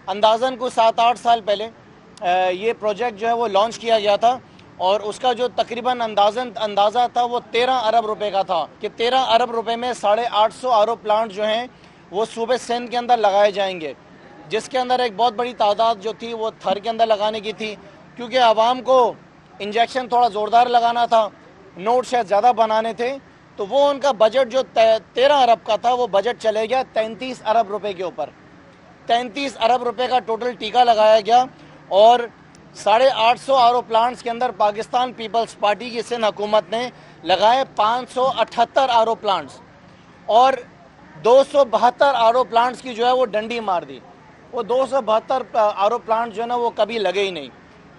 اندازاً کو 7-8 سال پہلے یہ پروجیکٹ جو ہے وہ لانچ کیا گیا تھا، اور اس کا جو تقریباً اندازہ تھا وہ 13 ارب روپے کا تھا، کہ 13 ارب روپے میں 850 آر او پلانٹ جو ہیں وہ صوبے سندھ کے اندر لگائے جائیں گے، جس کے اندر ایک بہت بڑی تعداد جو تھی وہ تھر کے اندر لگانے کی تھی، کیونکہ عوام کو انجیکشن تھوڑا زوردار لگانا تھا، نوٹ شاید زیادہ بنانے تھے، تو وہ ان کا بجٹ جو 13 ارب کا تھا وہ بجٹ چلے گیا 33 ارب روپے کے اوپر۔ 33 ارب روپے کا ٹوٹل ٹیکہ لگایا گیا، اور 850 آر او پلانٹس کے اندر پاکستان پیپلز پارٹی کی سندھ حکومت نے لگائے 578 آر او پلانٹس، اور 272 آر او پلانٹس کی جو ہے وہ ڈنڈی مار دی۔ وہ 272 آر او پلانٹ جو ہے نا وہ کبھی لگے ہی نہیں۔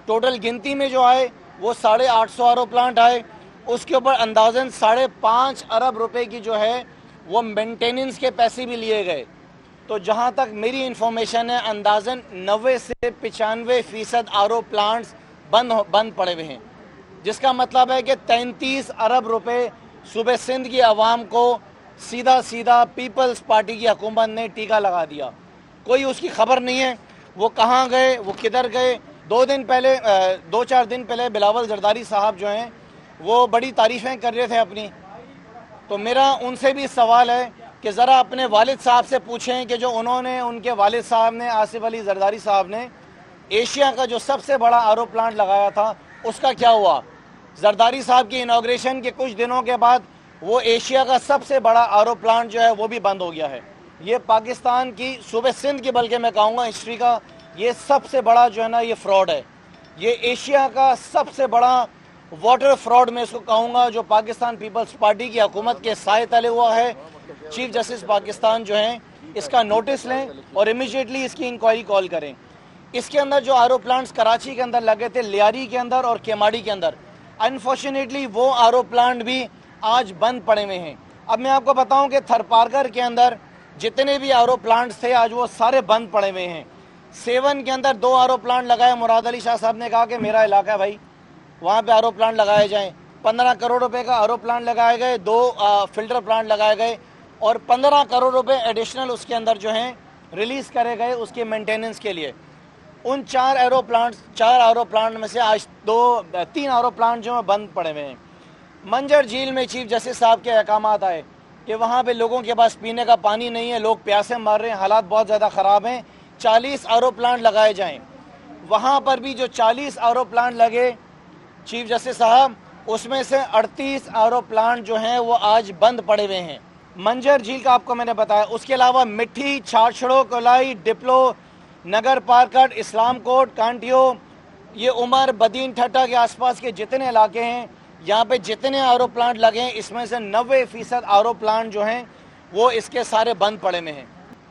ٹوٹل گنتی میں جو آئے وہ 850 آر او پلانٹ آئے، اس کے اوپر اندازاً 5.5 ارب روپے کی جو ہے وہ مینٹیننس کے پیسے بھی لیے گئے۔ تو جہاں تک میری انفارمیشن ہے اندازاً 90 سے 95% آر او پلانٹس بند پڑے ہوئے ہیں، جس کا مطلب ہے کہ 33 ارب روپے صوبے سندھ کی عوام کو سیدھا پیپلز پارٹی کی حکومت نے ٹیکہ لگا دیا۔ کوئی اس کی خبر نہیں ہے وہ کہاں گئے، وہ کدھر گئے۔ 2-4 دن پہلے بلاول زرداری صاحب جو ہیں وہ بڑی تعریفیں کر رہے تھے اپنی، تو میرا ان سے بھی سوال ہے کہ ذرا اپنے والد صاحب سے پوچھیں کہ جو ان کے والد صاحب نے، آصف علی زرداری صاحب نے ایشیا کا جو سب سے بڑا آر او پلانٹ لگایا تھا اس کا کیا ہوا۔ زرداری صاحب کی انوگریشن کے کچھ دنوں کے بعد وہ ایشیا کا سب سے بڑا آر او پلانٹ جو ہے وہ بھی بند ہو گیا ہے۔ یہ پاکستان کی صوبے سندھ کی بلکہ میں کہوں گا ہسٹری کا یہ سب سے بڑا جو ہے نا یہ فراڈ ہے۔ یہ ایشیا کا سب سے بڑا واٹر فراڈ میں اس کو کہوں گا، جو پاکستان پیپلز پارٹی کی حکومت کے سائے تلے ہوا ہے۔ چیف جسٹس پاکستان جو ہیں اس کا نوٹس لیں اور امیجیٹلی اس کی انکوائری کال کریں۔ اس کے اندر جو آر او پلانٹس کراچی کے اندر لگے تھے، لیاری کے اندر اور کیماڑی کے اندر، انفارچونیٹلی وہ آر او پلانٹ بھی آج بند پڑے ہوئے ہیں۔ اب میں آپ کو بتاؤں کہ تھر پارکر کے اندر جتنے بھی آر او پلانٹس تھے آج وہ سارے بند پڑے ہوئے ہیں۔ 7 کے اندر 2 آر او پلانٹ لگائے، مراد علی شاہ صاحب نے کہا کہ میرا علاقہ ہے بھائی وہاں پہ آر او پلانٹ لگائے جائیں۔ 15 کروڑ روپے کا آر او پلانٹ لگائے گئے، 2 فلٹر پلانٹ لگائے گئے، اور 15 کروڑ روپے ایڈیشنل اس کے اندر جو ہیں ریلیز کرے گئے اس کے مینٹیننس کے لیے۔ ان 4 آر او پلانٹ میں سے آج 3 آر او پلانٹ جو ہیں بند پڑے ہوئے ہیں۔ منجر جھیل میں چیف جسٹس صاحب کے احکامات آئے کہ وہاں پہ لوگوں کے پاس پینے کا پانی نہیں ہے، لوگ پیاسے مر رہے ہیں، حالات بہت زیادہ خراب ہیں، 40 آر او پلانٹ لگائے جائیں۔ وہاں پر بھی جو 40 آر او پلانٹ لگے چیف جسٹس صاحب، اس میں سے 38 آر او پلانٹ جو ہیں وہ آج بند پڑے ہوئے ہیں۔ منجر جھیل کا آپ کو میں نے بتایا، اس کے علاوہ مٹھی، چھاچھڑو، کولائی، ڈپلو، نگر پارکٹ، اسلام کوٹ، کانٹیو، یہ عمر، بدین ٹھٹا کے آس پاس کے جتنے علاقے ہیں یہاں پہ جتنے آر او پلانٹ لگے ہیں اس میں سے 90% آر او پلانٹ جو ہیں وہ اس کے سارے بند پڑے میں ہیں۔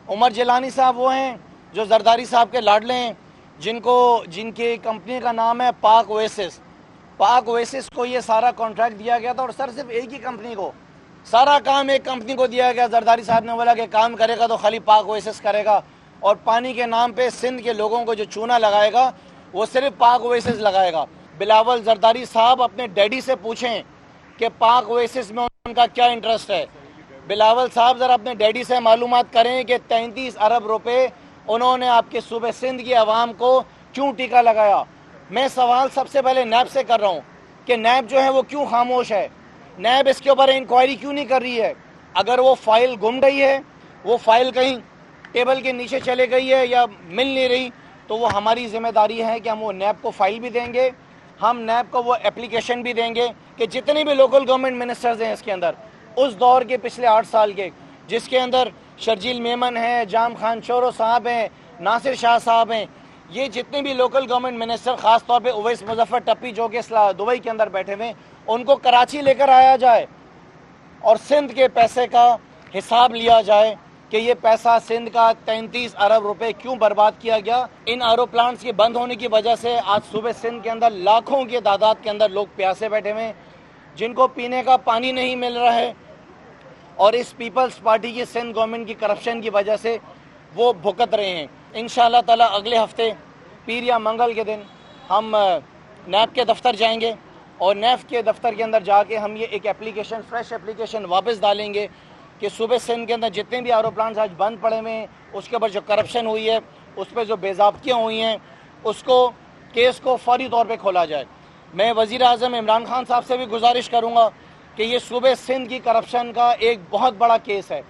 عمر جیلانی صاحب وہ ہیں جو زرداری صاحب کے لاڈلے ہیں، جن کی کمپنی کا نام ہے پاک اویسس۔ پاک اویسس کو یہ سارا کانٹریکٹ دیا گیا تھا، اور صرف ایک ہی کمپنی کو، سارا کام ایک کمپنی کو دیا گیا۔ زرداری صاحب نے بولا کہ کام کرے گا تو خالی پاک اویسس کرے گا، اور پانی کے نام پہ سندھ کے لوگوں کو جو چونا لگائے گا وہ صرف پاک اویسس لگائے گا۔ بلاول زرداری صاحب اپنے ڈیڈی سے پوچھیں کہ پاک اویسس میں ان کا کیا انٹرسٹ ہے۔ بلاول صاحب ذرا اپنے ڈیڈی سے معلومات کریں کہ 33 ارب روپے انہوں نے آپ کے صوبے سندھ کی عوام کو کیوں ٹیکہ لگایا۔ میں سوال سب سے پہلے نیب سے کر رہا ہوں کہ نیب جو ہے وہ کیوں خاموش ہے، نیب اس کے اوپر انکوائری کیوں نہیں کر رہی ہے۔ اگر وہ فائل گم گئی ہے، وہ فائل کہیں ٹیبل کے نیچے چلے گئی ہے یا مل نہیں رہی، تو وہ ہماری ذمہ داری ہے کہ ہم وہ نیب کو فائل بھی دیں گے، ہم نیب کو وہ اپلیکیشن بھی دیں گے کہ جتنے بھی لوکل گورنمنٹ منسٹرز ہیں اس کے اندر، اس دور کے پچھلے 8 سال کے، جس کے اندر شرجیل میمن ہیں، جام خان چورو صاحب ہیں، ناصر شاہ صاحب ہیں، یہ جتنے بھی لوکل گورنمنٹ منسٹر، خاص طور پہ اویس مظفر ٹپی جو کہ دبئی کے اندر بیٹھے ہوئے، ان کو کراچی لے کر آیا جائے اور سندھ کے پیسے کا حساب لیا جائے کہ یہ پیسہ سندھ کا 33 ارب روپے کیوں برباد کیا گیا۔ ان آر او پلانٹس کے بند ہونے کی وجہ سے آج صوبے سندھ کے اندر لاکھوں کی تعداد کے اندر لوگ پیاسے بیٹھے ہوئے ہیں، جن کو پینے کا پانی نہیں مل رہا ہے، اور اس پیپلز پارٹی کی سندھ گورنمنٹ کی کرپشن کی وجہ سے وہ بھگت رہے ہیں۔ انشاءاللہ تعالی اگلے ہفتے پیر یا منگل کے دن ہم نیب کے دفتر جائیں گے، اور نیب کے دفتر کے اندر جا کے ہم یہ ایک اپلیکیشن، فریش اپلیکیشن واپس ڈالیں گے کہ صوبے سندھ کے اندر جتنے بھی آر او پلانٹس آج بند پڑے ہوئے ہیں اس کے اوپر جو کرپشن ہوئی ہے اس پہ جو بے ضابطیاں ہوئی ہیں اس کو کیس کو فوری طور پہ کھولا جائے. میں وزیر اعظم عمران خان صاحب سے بھی گزارش کروں گا کہ یہ صوبے سندھ کی کرپشن کا ایک بہت بڑا کیس ہے.